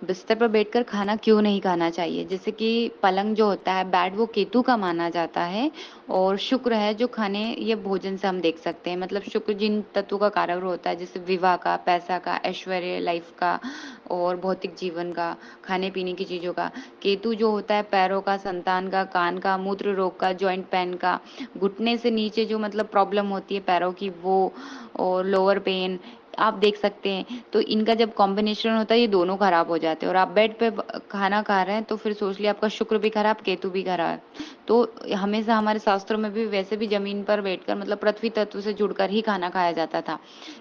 बिस्तर पर बैठकर खाना क्यों नहीं खाना चाहिए? जैसे कि पलंग जो होता है, बेड, वो केतु का माना जाता है और शुक्र है जो खाने ये भोजन से हम देख सकते हैं। मतलब शुक्र जिन तत्वों का कारक होता है, जैसे विवाह का, पैसा का, ऐश्वर्य, लाइफ का और भौतिक जीवन का, खाने-पीने की चीज़ों का। केतु जो होता है पैरों का, संतान का, कान का, मूत्र रोग का, जॉइंट पेन का, घुटने से नीचे जो मतलब प्रॉब्लम होती है पैरों की वो, और लोअर पेन आप देख सकते हैं। तो इनका जब कॉम्बिनेशन होता है ये दोनों खराब हो जाते हैं, और आप बेड पे खाना खा रहे हैं तो फिर सोच लिया आपका शुक्र भी खराब, केतु भी खराब। तो हमेशा हमारे शास्त्रों में भी वैसे भी जमीन पर बैठकर मतलब पृथ्वी तत्व से जुड़कर ही खाना खाया जाता था।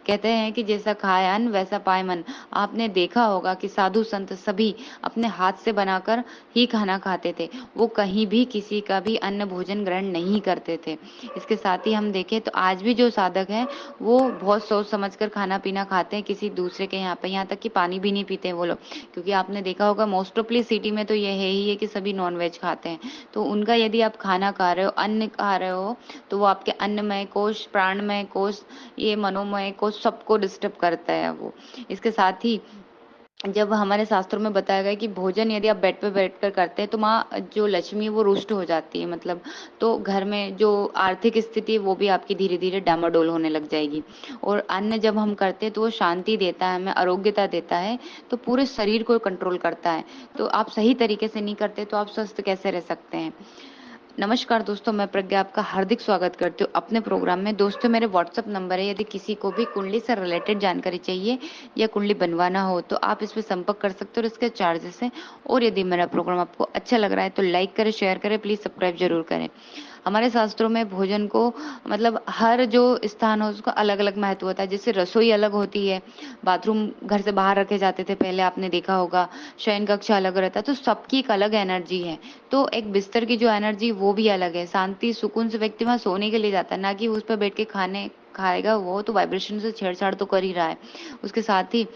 कहते हैं कि जैसा खाए अन्न वैसा पाए मन। आपने देखा होगा कि साधु संत सभी अपने हाथ से बनाकर ही खाना खाते थे। वो कहीं भी किसी का भी अन्न भोजन ग्रहण नहीं करते थे। इसके साथ ही हम देखें तो आज भी जो साधक हैं वो बहुत सोच समझकर खाना पीना खाते हैं किसी दूसरे के यहाँ पे, यहाँ तक कि पानी भी नहीं पीते हैं वो लोग। क्योंकि आपने देखा होगा मोस्ट ऑफली सिटी में तो ये है ही है कि सभी नॉनवेज खाते हैं। तो उनका यदि आप खाना खा रहे हो, अन्न खा रहे हो, तो वो आपके अन्नमय कोश, प्राणमय कोश, ये मनोमय कोश सबको डिस्टर्ब करता है वो। इसके साथ ही जब हमारे शास्त्रों में बताया गया है कि भोजन यदि आप बेड पे बैठकर करते हैं तो माँ जो लक्ष्मी है वो रुष्ट हो जाती है, मतलब तो घर में जो आर्थिक स्थिति है वो भी आपकी धीरे धीरे डामाडोल होने लग जाएगी। और अन्न जब हम करते हैं तो वो शांति देता है, हमें आरोग्यता देता है, तो पूरे शरीर को कंट्रोल करता है। तो आप सही तरीके से नहीं करते तो आप स्वस्थ कैसे रह सकते हैं? नमस्कार दोस्तों, मैं प्रज्ञा आपका हार्दिक स्वागत करती हूँ अपने प्रोग्राम में। दोस्तों मेरे व्हाट्सएप नंबर है, यदि किसी को भी कुंडली से रिलेटेड जानकारी चाहिए या कुंडली बनवाना हो तो आप इस पे संपर्क कर सकते हो, और इसके चार्जेस हैं। और यदि मेरा प्रोग्राम आपको अच्छा लग रहा है तो लाइक करें, शेयर करें, प्लीज सब्सक्राइब जरूर करें। हमारे शास्त्रों में भोजन को मतलब हर जो स्थान हो उसका अलग अलग महत्व होता है। जैसे रसोई अलग होती है, बाथरूम घर से बाहर रखे जाते थे पहले, आपने देखा होगा, शयन कक्ष अलग रहता है, तो सबकी एक अलग एनर्जी है। तो एक बिस्तर की जो एनर्जी वो भी अलग है। शांति सुकून से व्यक्ति वहां सोने के लिए जाता है, ना कि उस पर बैठ के खाने खाएगा। वो तो वाइब्रेशन से छेड़छाड़ तो कर ही रहा है। उसके साथ ही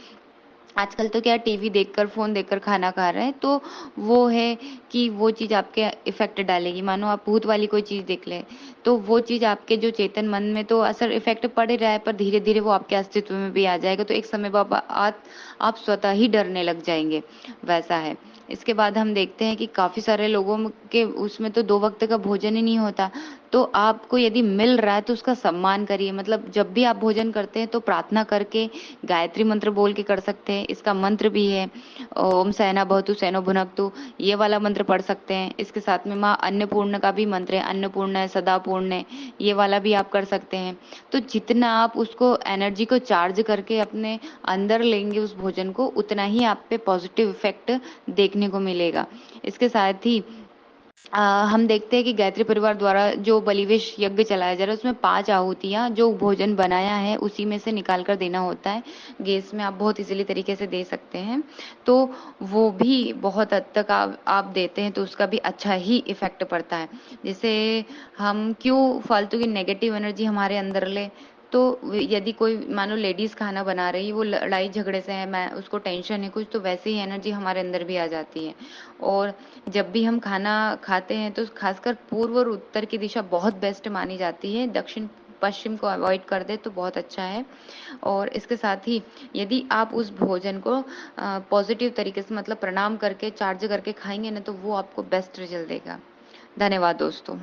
आजकल तो क्या टीवी देखकर, फ़ोन देखकर खाना खा रहे हैं, तो वो है कि वो चीज़ आपके इफ़ेक्ट डालेगी। मानो आप भूत वाली कोई चीज़ देख लें, तो वो चीज़ आपके जो चेतन मन में तो असर इफ़ेक्ट पड़ ही रहा है, पर धीरे-धीरे वो आपके अस्तित्व में भी आ जाएगा। तो एक समय बाद आप स्वतः ही डरने लग जाएँगे, वैसा है। इसके बाद हम देखते हैं कि काफ़ी सारे लोगों के उसमें तो 2 वक़्त का भोजन ही नहीं होता। तो आपको यदि मिल रहा है तो उसका सम्मान करिए। मतलब जब भी आप भोजन करते हैं तो प्रार्थना करके, गायत्री मंत्र बोल के कर सकते हैं। इसका मंत्र भी है, ओम सहना भवतु सैनो भुनक्तु, ये वाला मंत्र पढ़ सकते हैं। इसके साथ में माँ अन्नपूर्ण का भी मंत्र है, अन्नपूर्ण है सदा पूर्ण है, ये वाला भी आप कर सकते हैं। तो जितना आप उसको एनर्जी को चार्ज करके अपने अंदर लेंगे उस भोजन को, उतना ही आप पे पॉजिटिव इफेक्ट देखने को मिलेगा। इसके साथ ही हम देखते हैं कि गायत्री परिवार द्वारा जो बलिवेश यज्ञ चलाया जा रहा है उसमें 5 आहुतियाँ जो भोजन बनाया है उसी में से निकाल कर देना होता है। गैस में आप बहुत इजीली तरीके से दे सकते हैं। तो वो भी बहुत हद तक आप देते हैं तो उसका भी अच्छा ही इफ़ेक्ट पड़ता है। जैसे हम क्यों फालतू की नेगेटिव एनर्जी हमारे अंदर ले, तो यदि कोई मानो लेडीज़ खाना बना रही है, वो लड़ाई झगड़े से है, मैं उसको टेंशन है कुछ, तो वैसे ही एनर्जी हमारे अंदर भी आ जाती है। और जब भी हम खाना खाते हैं तो खासकर पूर्व और उत्तर की दिशा बहुत बेस्ट मानी जाती है। दक्षिण पश्चिम को अवॉइड कर दे तो बहुत अच्छा है। और इसके साथ ही यदि आप उस भोजन को पॉजिटिव तरीके से मतलब प्रणाम करके चार्ज करके खाएंगे ना तो वो आपको बेस्ट रिजल्ट देगा। धन्यवाद दोस्तों।